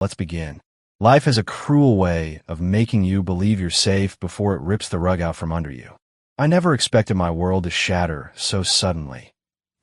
Let's begin. Life has a cruel way of making you believe you're safe before it rips the rug out from under you. I never expected my world to shatter so suddenly.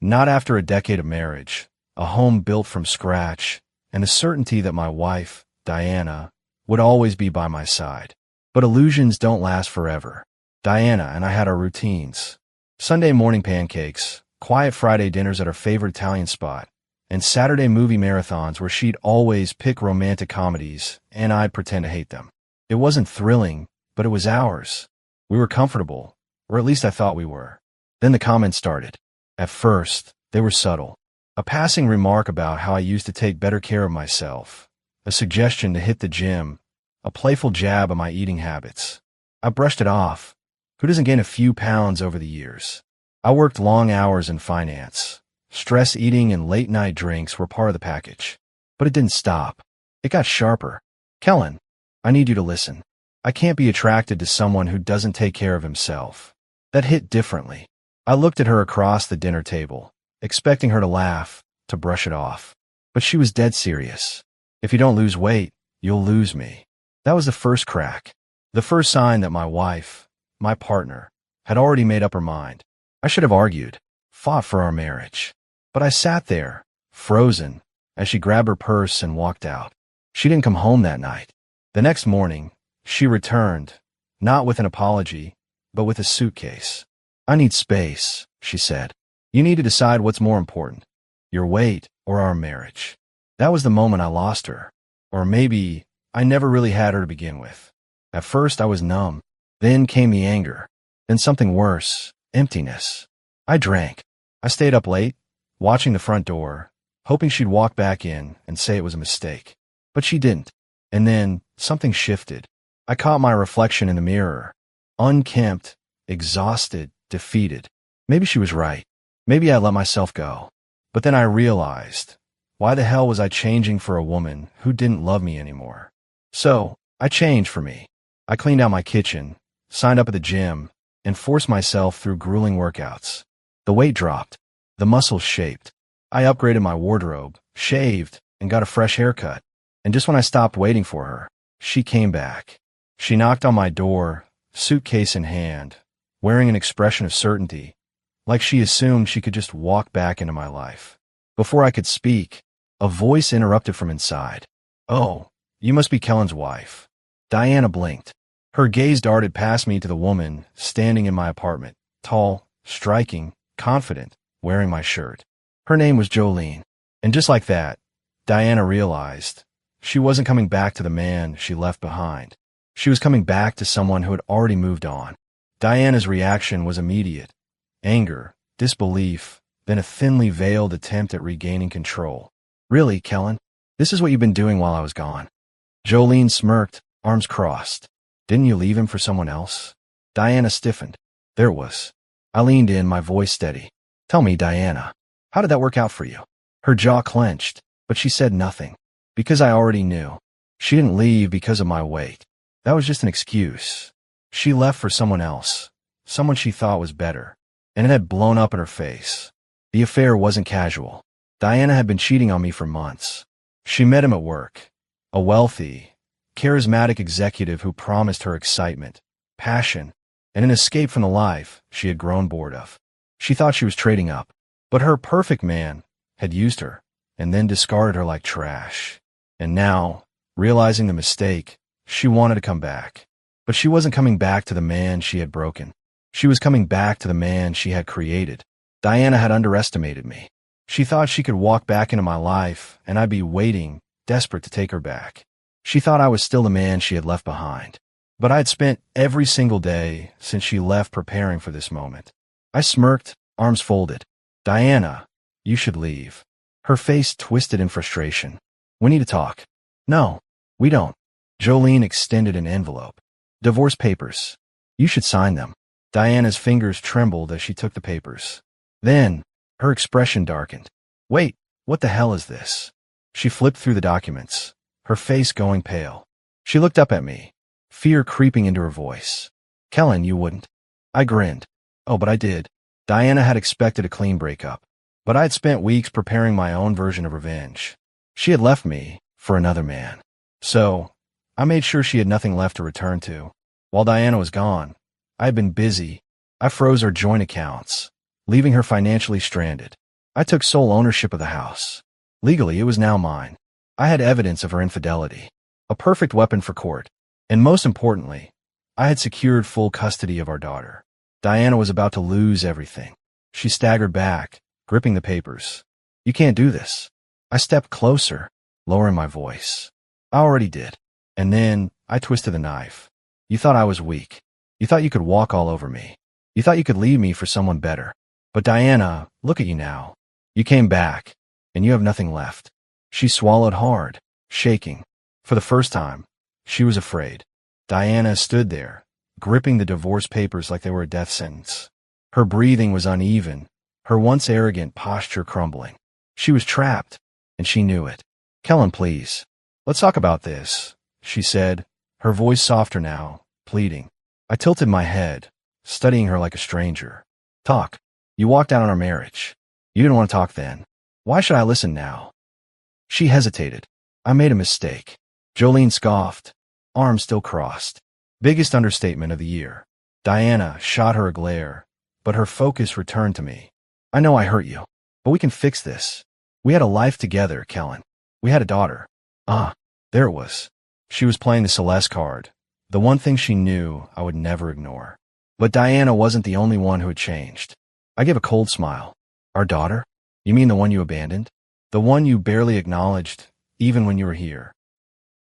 Not after a decade of marriage, a home built from scratch, and the certainty that my wife, Diana, would always be by my side. But illusions don't last forever. Diana and I had our routines. Sunday morning pancakes, quiet Friday dinners at our favorite Italian spot, and Saturday movie marathons where she'd always pick romantic comedies and I'd pretend to hate them. It wasn't thrilling, but it was ours. We were comfortable, or at least I thought we were. Then the comments started. At first, they were subtle. A passing remark about how I used to take better care of myself, a suggestion to hit the gym, a playful jab at my eating habits. I brushed it off. Who doesn't gain a few pounds over the years? I worked long hours in finance. Stress eating and late-night drinks were part of the package. But it didn't stop. It got sharper. Kellen, I need you to listen. I can't be attracted to someone who doesn't take care of himself. That hit differently. I looked at her across the dinner table, expecting her to laugh, to brush it off. But she was dead serious. If you don't lose weight, you'll lose me. That was the first crack. The first sign that my wife, my partner, had already made up her mind. I should have argued, fought for our marriage. But I sat there, frozen, as she grabbed her purse and walked out. She didn't come home that night. The next morning, she returned, not with an apology, but with a suitcase. I need space, she said. You need to decide what's more important, your weight or our marriage. That was the moment I lost her. Or maybe I never really had her to begin with. At first I was numb. Then came the anger. Then something worse, emptiness. I drank. I stayed up late, watching the front door, hoping she'd walk back in and say it was a mistake. But she didn't. And then something shifted. I caught my reflection in the mirror. Unkempt, exhausted, defeated. Maybe she was right. Maybe I let myself go. But then I realized, why the hell was I changing for a woman who didn't love me anymore? So, I changed for me. I cleaned out my kitchen, signed up at the gym, and forced myself through grueling workouts. The weight dropped. The muscles shaped. I upgraded my wardrobe, shaved, and got a fresh haircut. And just when I stopped waiting for her, she came back. She knocked on my door, suitcase in hand, wearing an expression of certainty, like she assumed she could just walk back into my life. Before I could speak, a voice interrupted from inside. "Oh, you must be Kellen's wife." Diana blinked. Her gaze darted past me to the woman standing in my apartment, tall, striking, confident, wearing my shirt. Her name was Jolene. And just like that, Diana realized she wasn't coming back to the man she left behind. She was coming back to someone who had already moved on. Diana's reaction was immediate. Anger, disbelief, then a thinly veiled attempt at regaining control. "Really, Kellen? This is what you've been doing while I was gone?" Jolene smirked, arms crossed. "Didn't you leave him for someone else?" Diana stiffened. There it was. I leaned in, my voice steady. "Tell me, Diana, how did that work out for you?" Her jaw clenched, but she said nothing. Because I already knew. She didn't leave because of my weight. That was just an excuse. She left for someone else, someone she thought was better, and it had blown up in her face. The affair wasn't casual. Diana had been cheating on me for months. She met him at work, a wealthy, charismatic executive who promised her excitement, passion, and an escape from the life she had grown bored of. She thought she was trading up, but her perfect man had used her and then discarded her like trash. And now, realizing the mistake, she wanted to come back. But she wasn't coming back to the man she had broken. She was coming back to the man she had created. Diana had underestimated me. She thought she could walk back into my life and I'd be waiting, desperate to take her back. She thought I was still the man she had left behind. But I'd spent every single day since she left preparing for this moment. I smirked, arms folded. "Diana, you should leave." Her face twisted in frustration. "We need to talk." "No, we don't." Jolene extended an envelope. "Divorce papers. You should sign them." Diana's fingers trembled as she took the papers. Then, her expression darkened. "Wait, what the hell is this?" She flipped through the documents, her face going pale. She looked up at me, fear creeping into her voice. "Kellen, you wouldn't." I grinned. "Oh, but I did." Diana had expected a clean breakup, but I had spent weeks preparing my own version of revenge. She had left me for another man. So, I made sure she had nothing left to return to. While Diana was gone, I had been busy. I froze her joint accounts, leaving her financially stranded. I took sole ownership of the house. Legally, it was now mine. I had evidence of her infidelity, a perfect weapon for court. And most importantly, I had secured full custody of our daughter. Diana was about to lose everything. She staggered back, gripping the papers. You can't do this. I stepped closer, lowering my voice. I already did. And then I twisted the knife. You thought I was weak. You thought you could walk all over me. You thought you could leave me for someone better. But Diana, look at you now. You came back, and you have nothing left. She swallowed hard, shaking. For the first time, she was afraid. Diana stood there, gripping the divorce papers like they were a death sentence. Her breathing was uneven, her once arrogant posture crumbling. She was trapped, and she knew it. Kellen, please. Let's talk about this, she said, her voice softer now, pleading. I tilted my head, studying her like a stranger. Talk. You walked out on our marriage. You didn't want to talk then. Why should I listen now? She hesitated. I made a mistake. Jolene scoffed, arms still crossed. Biggest understatement of the year. Diana shot her a glare, but her focus returned to me. I know I hurt you, but we can fix this. We had a life together, Kellen. We had a daughter. There it was. She was playing the Celeste card, the one thing she knew I would never ignore. But Diana wasn't the only one who had changed. I gave a cold smile. Our daughter? You mean the one you abandoned? The one you barely acknowledged, even when you were here?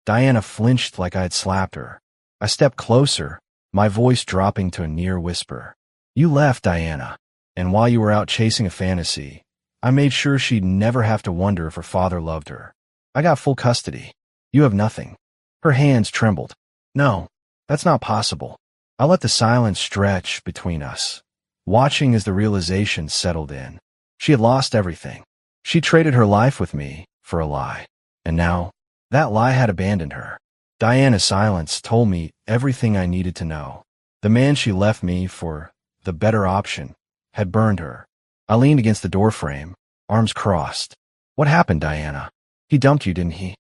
Diana flinched like I had slapped her. I stepped closer, my voice dropping to a near whisper. You left, Diana, and while you were out chasing a fantasy, I made sure she'd never have to wonder if her father loved her. I got full custody. You have nothing. Her hands trembled. No, that's not possible. I let the silence stretch between us, watching as the realization settled in. She had lost everything. She traded her life with me for a lie. And now, that lie had abandoned her. Diana's silence told me everything I needed to know. The man she left me for, the better option, had burned her. I leaned against the doorframe, arms crossed. What happened, Diana? He dumped you, didn't he?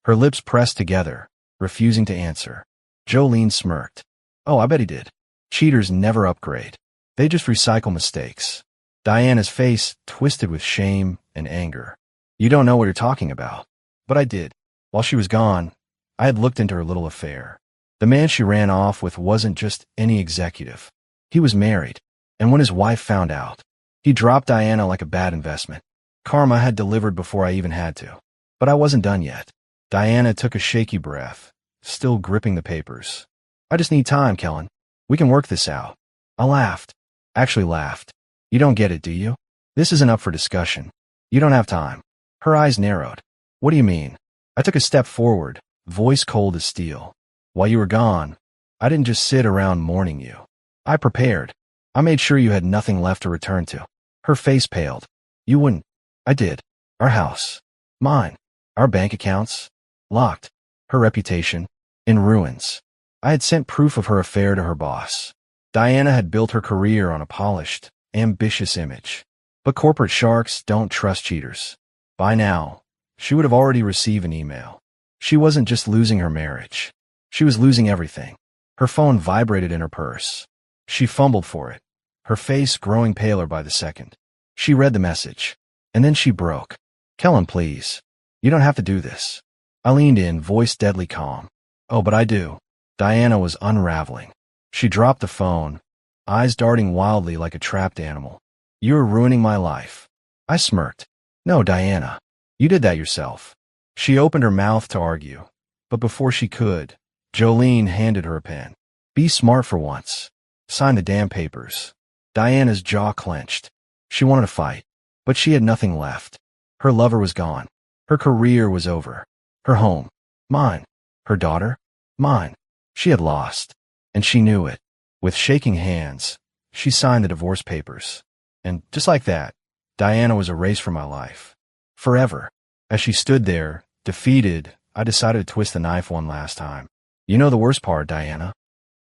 Her lips pressed together, refusing to answer. Jolene smirked. Oh, I bet he did. Cheaters never upgrade. They just recycle mistakes. Diana's face twisted with shame and anger. You don't know what you're talking about. But I did. While she was gone, I had looked into her little affair. The man she ran off with wasn't just any executive. He was married, and when his wife found out, he dropped Diana like a bad investment. Karma had delivered before I even had to. But I wasn't done yet. Diana took a shaky breath, still gripping the papers. I just need time, Kellen. We can work this out. I laughed. Actually laughed. You don't get it, do you? This isn't up for discussion. You don't have time. Her eyes narrowed. What do you mean? I took a step forward, voice cold as steel. While you were gone, I didn't just sit around mourning you. I prepared. I made sure you had nothing left to return to. Her face paled. You wouldn't. I did. Our house. Mine. Our bank accounts. Locked. Her reputation. In ruins. I had sent proof of her affair to her boss. Diana had built her career on a polished, ambitious image. But corporate sharks don't trust cheaters. By now, she would have already received an email. She wasn't just losing her marriage. She was losing everything. Her phone vibrated in her purse. She fumbled for it, her face growing paler by the second. She read the message, and then she broke. Kellen, please. You don't have to do this. I leaned in, voice deadly calm. Oh, but I do. Diana was unraveling. She dropped the phone, eyes darting wildly like a trapped animal. You're ruining my life. I smirked. No, Diana. You did that yourself. She opened her mouth to argue, but before she could, Jolene handed her a pen. Be smart for once. Sign the damn papers. Diana's jaw clenched. She wanted to fight, but she had nothing left. Her lover was gone. Her career was over. Her home. Mine. Her daughter. Mine. She had lost, and she knew it. With shaking hands, she signed the divorce papers. And just like that, Diana was erased from my life. Forever. As she stood there, defeated, I decided to twist the knife one last time. You know the worst part, Diana?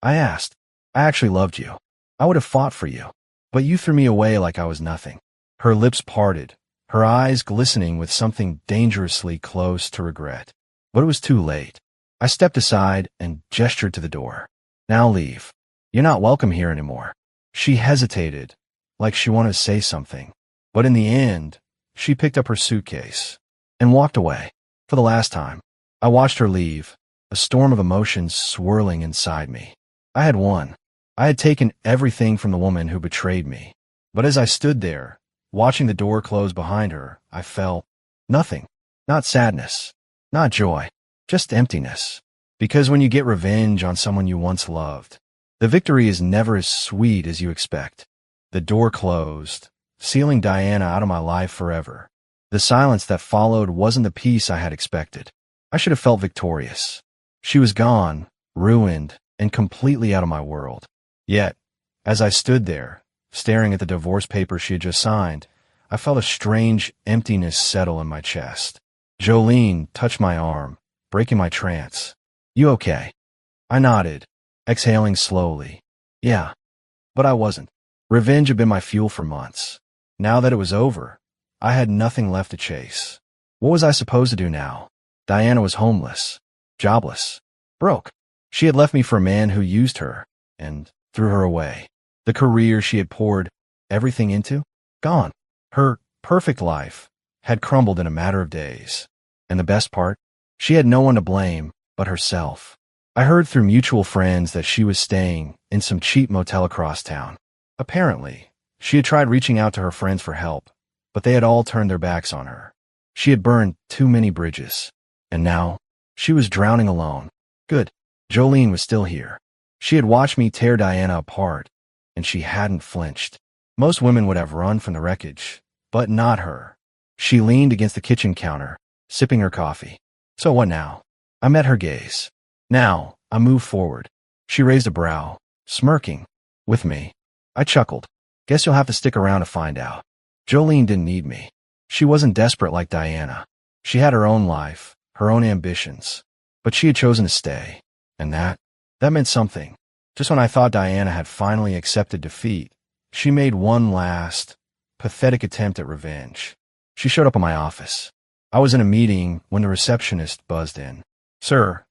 I asked. I actually loved you. I would have fought for you. But you threw me away like I was nothing. Her lips parted, her eyes glistening with something dangerously close to regret. But it was too late. I stepped aside and gestured to the door. Now leave. You're not welcome here anymore. She hesitated, like she wanted to say something. But in the end, she picked up her suitcase and walked away. For the last time, I watched her leave, a storm of emotions swirling inside me. I had won. I had taken everything from the woman who betrayed me. But as I stood there, watching the door close behind her, I felt nothing. Not sadness, not joy, just emptiness. Because when you get revenge on someone you once loved, the victory is never as sweet as you expect. The door closed, sealing Diana out of my life forever. The silence that followed wasn't the peace I had expected. I should have felt victorious. She was gone, ruined, and completely out of my world. Yet, as I stood there, staring at the divorce papers she had just signed, I felt a strange emptiness settle in my chest. Jolene touched my arm, breaking my trance. You okay? I nodded, exhaling slowly. Yeah, but I wasn't. Revenge had been my fuel for months. Now that it was over, I had nothing left to chase. What was I supposed to do now? Diana was homeless, jobless, broke. She had left me for a man who used her and threw her away. The career she had poured everything into? Gone. Her perfect life had crumbled in a matter of days. And the best part? She had no one to blame but herself. I heard through mutual friends that she was staying in some cheap motel across town. Apparently, she had tried reaching out to her friends for help, but they had all turned their backs on her. She had burned too many bridges. And now, she was drowning alone. Good. Jolene was still here. She had watched me tear Diana apart, and she hadn't flinched. Most women would have run from the wreckage, but not her. She leaned against the kitchen counter, sipping her coffee. So what now? I met her gaze. Now, I moved forward. She raised a brow, smirking. With me. I chuckled. Guess you'll have to stick around to find out. Jolene didn't need me. She wasn't desperate like Diana. She had her own life, her own ambitions. But she had chosen to stay. And that meant something. Just when I thought Diana had finally accepted defeat, she made one last, pathetic attempt at revenge. She showed up at my office. I was in a meeting when the receptionist buzzed in. Sir,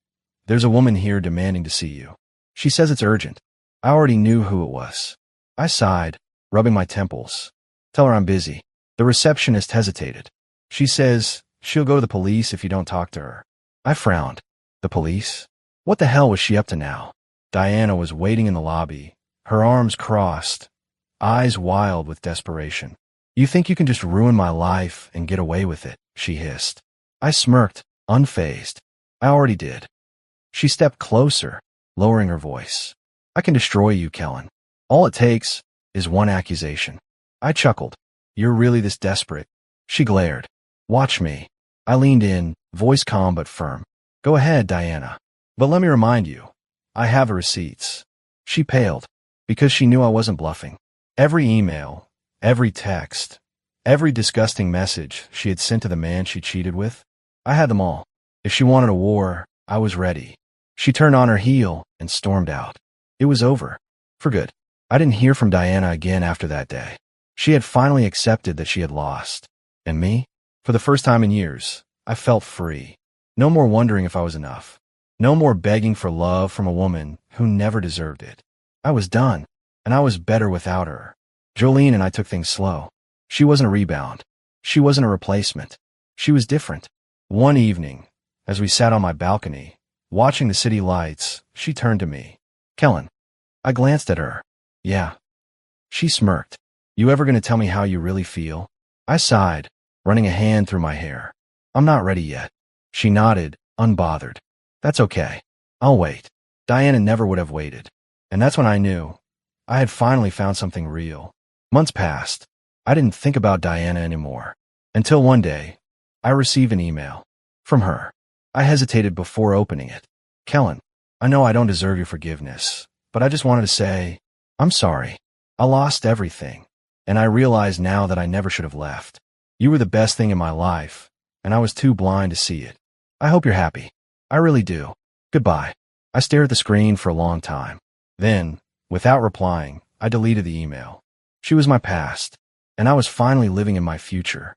there's a woman here demanding to see you. She says it's urgent. I already knew who it was. I sighed, rubbing my temples. Tell her I'm busy. The receptionist hesitated. She says she'll go to the police if you don't talk to her. I frowned. The police? What the hell was she up to now? Diana was waiting in the lobby, her arms crossed, eyes wild with desperation. You think you can just ruin my life and get away with it, she hissed. I smirked, unfazed. I already did. She stepped closer, lowering her voice. I can destroy you, Kellen. All it takes is one accusation. I chuckled. You're really this desperate? She glared. Watch me. I leaned in, voice calm but firm. Go ahead, Diana. But let me remind you, I have the receipts. She paled, because she knew I wasn't bluffing. Every email, every text, every disgusting message she had sent to the man she cheated with, I had them all. If she wanted a war, I was ready. She turned on her heel and stormed out. It was over. For good. I didn't hear from Diana again after that day. She had finally accepted that she had lost. And me? For the first time in years, I felt free. No more wondering if I was enough. No more begging for love from a woman who never deserved it. I was done, and I was better without her. Jolene and I took things slow. She wasn't a rebound. She wasn't a replacement. She was different. One evening, as we sat on my balcony, watching the city lights, she turned to me. Kellen. I glanced at her. Yeah. She smirked. You ever gonna tell me how you really feel? I sighed, running a hand through my hair. I'm not ready yet. She nodded, unbothered. That's okay. I'll wait. Diana never would have waited. And that's when I knew. I had finally found something real. Months passed. I didn't think about Diana anymore. Until one day, I received an email. From her. I hesitated before opening it. Kellen, I know I don't deserve your forgiveness, but I just wanted to say, I'm sorry. I lost everything. And I realize now that I never should have left. You were the best thing in my life, and I was too blind to see it. I hope you're happy. I really do. Goodbye. I stared at the screen for a long time. Then, without replying, I deleted the email. She was my past, and I was finally living in my future.